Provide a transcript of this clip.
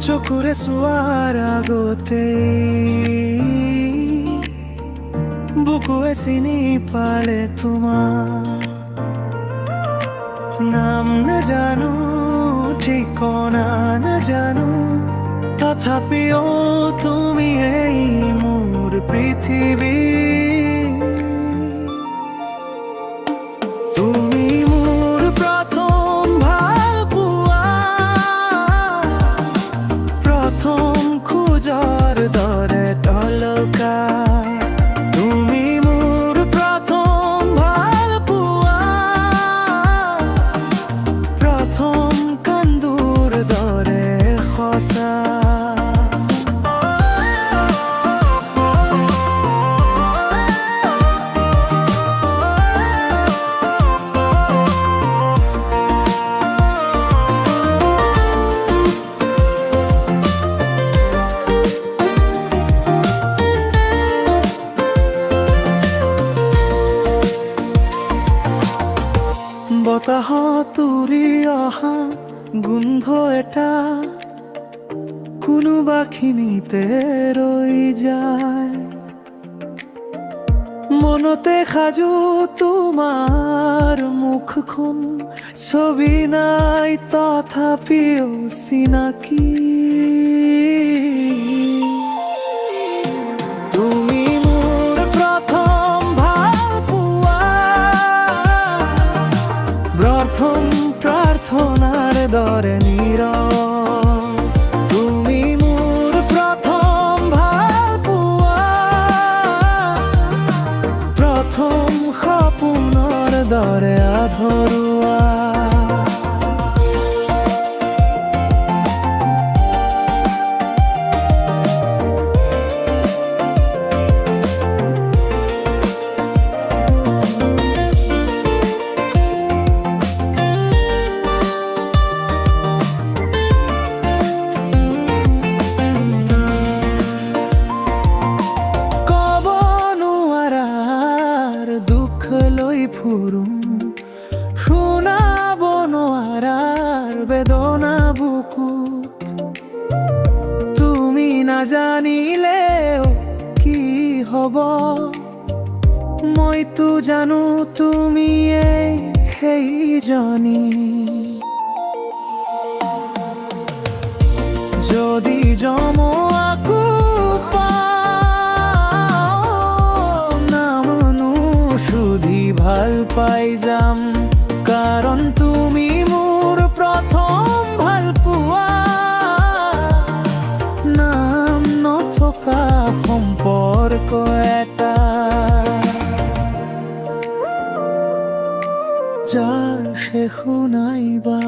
চকুৰে চোৱাৰ আগতে বুকুৱে চিনি পালে তোমাৰ নাম নাজানো, ঠিকনা নাজানো, তথাপিও তুমি এই মোৰ পৃথিৱী। তুমি মোৰ প্ৰথম ভাল পোৱা, প্ৰথম খোজৰ দৰে তলকা। তুমি মোৰ প্ৰথম ভাল পোৱা, প্ৰথম কান্দোৰ দৰে সঁচা। বতাহত উৰি অহা গোন্ধ এটা কোনোবাখিনিতে ৰৈ যায়, মনতে সাজো তোমাৰ মুখখন, ছবি নাই তথাপিও চিনাকি। তুমি মোৰ প্ৰথম ভাল পোৱা, প্ৰথম প্ৰাৰ্থনাৰ দৰে নীৰৱ। তুমি মোৰ প্ৰথম ভাল পোৱা, প্ৰথম সপোনৰ দৰে আধৰুৱা। শুনাব নোৱাৰাৰ বেদনা বুকুত, তুমি নাজানিলেও কি হ'ব, মইতো জানো তুমিয়েই সেইজনী। যদি জমুৱাকো ভাল পাই যাম, কাৰণ তুমি মোৰ প্ৰথম ভাল পোৱা, নাম নথকা সম্পৰ্ক এটা, যাৰ শেষো নাইবা।